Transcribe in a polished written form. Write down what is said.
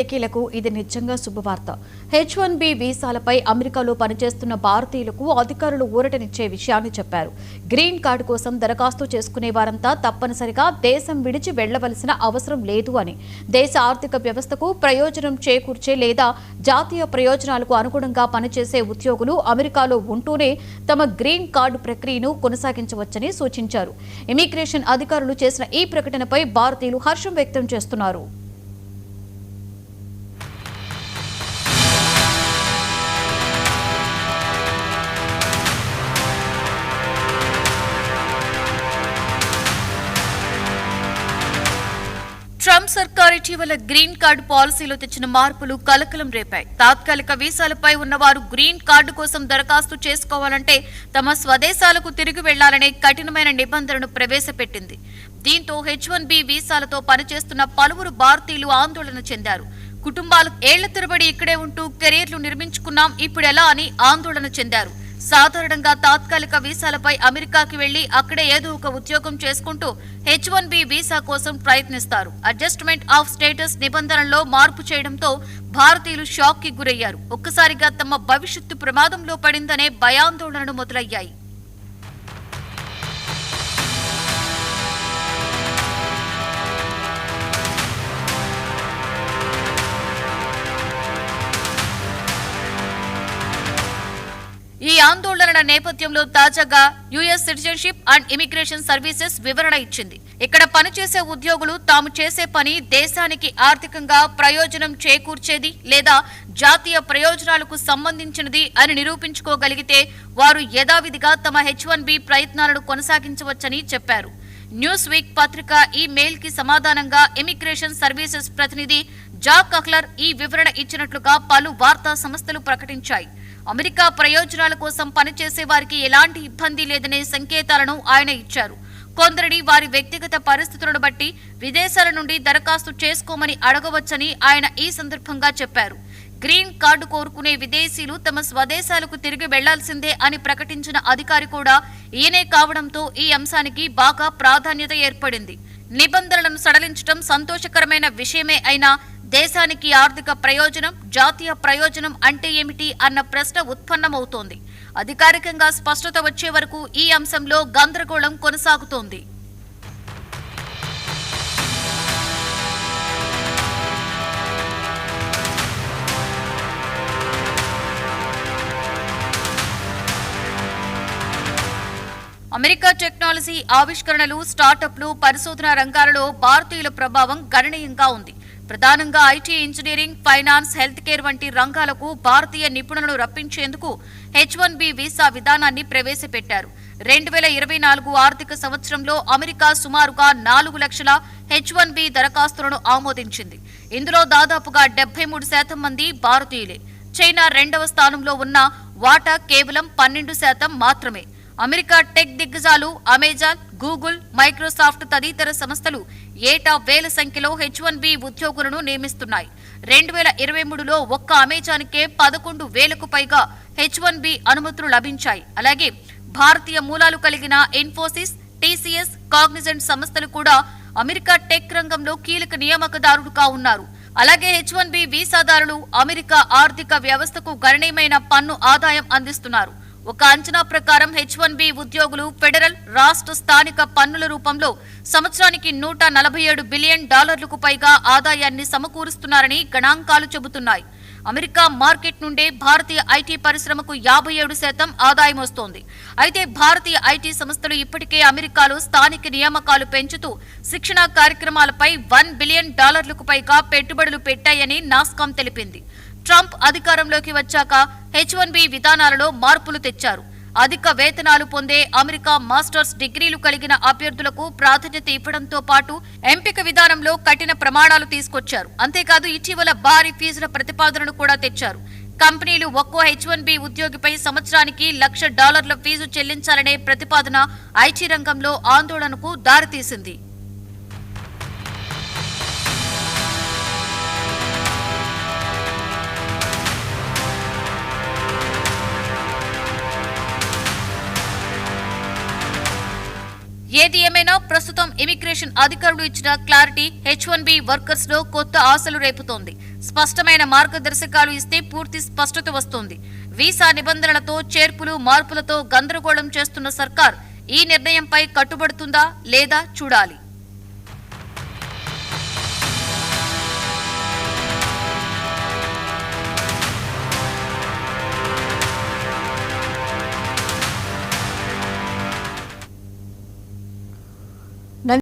కు ఇది నిజంగా శుభవార్త. H1B వీసాలపై అమెరికాలో పనిచేస్తున్న భారతీయులకు అధికారులు ఊరటనిచ్చే విషయాన్ని చెప్పారు. గ్రీన్ కార్డు కోసం దరఖాస్తు చేసుకునే వారంతా తప్పనిసరిగా దేశం విడిచి వెళ్లవలసిన అవసరం లేదు అని, దేశ ఆర్థిక వ్యవస్థకు ప్రయోజనం చేకూర్చే లేదా జాతీయ ప్రయోజనాలకు అనుగుణంగా పనిచేసే ఉద్యోగులు అమెరికాలో ఉంటూనే తమ గ్రీన్ కార్డు ప్రక్రియను కొనసాగించవచ్చని సూచించారు. ఇమిగ్రేషన్ అధికారులు చేసిన ఈ ప్రకటనపై భారతీయులు హర్షం వ్యక్తం చేస్తున్నారు. ట్రంప్ సర్కార్ ఇటీవల గ్రీన్ కార్డు పాలసీలో తెచ్చిన మార్పులు కలకలం రేపాయి. తాత్కాలిక వీసాలపై ఉన్నవారు గ్రీన్ కార్డు కోసం దరఖాస్తు చేసుకోవాలంటే తమ స్వదేశాలకు తిరిగి వెళ్లాలనే కఠినమైన నిబంధనను ప్రవేశపెట్టింది. దీంతో H1B వీసాలతో పనిచేస్తున్న పలువురు భారతీయులు ఆందోళన చెందారు. కుటుంబాలు ఏళ్ల తరబడి ఇక్కడే ఉంటూ కెరీర్లు నిర్మించుకున్నాం, ఇప్పుడెలా అని ఆందోళన చెందారు. సాధారణంగా తాత్కాలిక వీసాలపై అమెరికాకి వెళ్లి అక్కడే ఏదో ఒక ఉద్యోగం చేసుకుంటూ H1B వీసా కోసం ప్రయత్నిస్తారు. అడ్జస్ట్మెంట్ ఆఫ్ స్టేటస్ నిబంధనల్లో మార్పు చేయడంతో భారతీయులు షాక్ కి గురయ్యారు. ఒక్కసారిగా తమ భవిష్యత్తు ప్రమాదంలో పడిందనే భయాందోళనలు మొదలయ్యాయి. ఈ ఆందోళనల నేపథ్యంలో తాజాగా US citizenship and immigration services వివరణ ఇచ్చింది. ఇక్కడ పనిచేసే ఉద్యోగులు తాము చేసే పని దేశానికి ఆర్థికంగా ప్రయోజనం చేకూర్చేది లేదా జాతీయ ప్రయోజనాలకు సంబంధించినది అని నిరూపించుకోగలిగితే వారు యథావిధిగా తమ H1B ప్రయత్నాలను కొనసాగించవచ్చని చెప్పారు. న్యూస్ వీక్ పత్రిక ఈ మెయిల్ కి సమాధానంగా ఇమిగ్రేషన్ సర్వీసెస్ ప్రతినిధి జాక్ అహ్లర్ ఈ వివరణ ఇచ్చినట్లుగా పలు వార్తా సంస్థలు ప్రకటించాయి. అమెరికా ప్రయోజనాల కోసం పనిచేసే వారికి ఎలాంటి ఇబ్బంది లేదనే సంకేతాలను ఆయన ఇచ్చారు. కొందరిని వారి వ్యక్తిగత పరిస్థితులను బట్టి విదేశాల నుండి దరఖాస్తు చేసుకోమని అడగవచ్చని ఆయన ఈ సందర్భంగా చెప్పారు. గ్రీన్ కార్డు కోరుకునే విదేశీయులు తమ స్వదేశాలకు తిరిగి వెళ్లాల్సిందే అని ప్రకటించిన అధికారి కూడా ఈయనే కావడంతో ఈ అంశానికి బాగా ప్రాధాన్యత ఏర్పడింది. నిబంధనలను సడలించడం సంతోషకరమైన విషయమే అయినా దేశానికి ఆర్థిక ప్రయోజనం, జాతీయ ప్రయోజనం అంటే ఏమిటి అన్న ప్రశ్న ఉత్పన్నమవుతోంది. అధికారికంగా స్పష్టత వచ్చే వరకు ఈ అంశంలో గందరగోళం కొనసాగుతోంది. అమెరికా టెక్నాలజీ, ఆవిష్కరణలు, స్టార్టప్లు, పరిశోధన రంగాలలో భారతీయుల ప్రభావం గణనీయంగా ఉంది. ప్రధానంగా IT, engineering, finance, health care వంటి రంగాలకు భారతీయ నిపుణులను రప్పించేందుకు H1B వీసా విధానాన్ని ప్రవేశపెట్టారు. 2024 ఆర్థిక సంవత్సరంలో అమెరికా సుమారుగా 4 లక్షల H1B దరఖాస్తులను ఆమోదించింది. ఇందులో దాదాపుగా 73% మంది భారతీయులే. చైనా రెండవ స్థానంలో ఉన్న వాటా కేవలం 12% మాత్రమే. అమెరికా టెక్ దిగ్గజాలు అమెజాన్, గూగుల్, మైక్రోసాఫ్ట్ తదితర సంస్థలు ఏటా వేల సంఖ్యలో H1B ఉద్యోగులను నియమిస్తున్నాయి. 2023లో ఒక్క అమెజాన్కే 11,000కు పైగా H1B అనుమతులు లభించాయి. అలాగే భారతీయ మూలాలు కలిగిన ఇన్ఫోసిస్, TCS, కాగ్నిజెంట్ సంస్థలు కూడా అమెరికా టెక్ రంగంలో కీలక నియామకదారులుగా ఉన్నారు. అలాగే H1B వీసాదారులు అమెరికా ఆర్థిక వ్యవస్థకు గణనీయమైన పన్ను ఆదాయం అందిస్తున్నారు. ఒక అంచనా ప్రకారం H1B ఉద్యోగులు ఫెడరల్, రాష్ట్ర, స్థానిక పన్నుల రూపంలో సంవత్సరానికి $147 బిలియన్ పైగా ఆదాయాన్ని సమకూరుస్తున్నారని గణాంకాలు చెబుతున్నాయి. అమెరికా మార్కెట్ నుండే భారతీయ ఐటీ పరిశ్రమకు 57% ఆదాయం వస్తోంది. అయితే భారతీయ ఐటీ సంస్థలు ఇప్పటికే అమెరికాలో స్థానిక నియామకాలు పెంచుతూ శిక్షణా కార్యక్రమాలపై $1 బిలియన్ పైగా పెట్టుబడులు పెట్టాయని నాస్కామ్ తెలిపింది. ట్రంప్ అధికారంలోకి వచ్చాక H1B విధానాలలో మార్పులు తెచ్చారు. అధిక వేతనాలు పొందే అమెరికా మాస్టర్స్ డిగ్రీలు కలిగిన అభ్యర్థులకు ప్రాధాన్యత ఇవ్వడంతో పాటు ఎంపిక విధానంలో కఠిన ప్రమాణాలు తీసుకొచ్చారు. అంతేకాదు ఇటీవల భారీ ఫీజుల ప్రతిపాదనను కూడా తెచ్చారు. కంపెనీలు ఒక్కో H1B ఉద్యోగిపై సంవత్సరానికి $1,00,000 ఫీజు చెల్లించాలనే ప్రతిపాదన ఐటీ రంగంలో ఆందోళనకు దారితీసింది. ఏది ఏమైనా ఏదేమైనా ప్రస్తుతం ఇమిగ్రేషన్ అధికారులు ఇచ్చిన క్లారిటీ H1B వర్కర్స్ లో కొత్త ఆశలు రేపుతోంది. స్పష్టమైన మార్గదర్శకాలు ఇస్తే పూర్తి స్పష్టత వస్తోంది. వీసా నిబంధనలతో చేర్పులు మార్పులతో గందరగోళం చేస్తున్న సర్కార్ ఈ నిర్ణయంపై కట్టుబడుతుందా లేదా చూడాలి.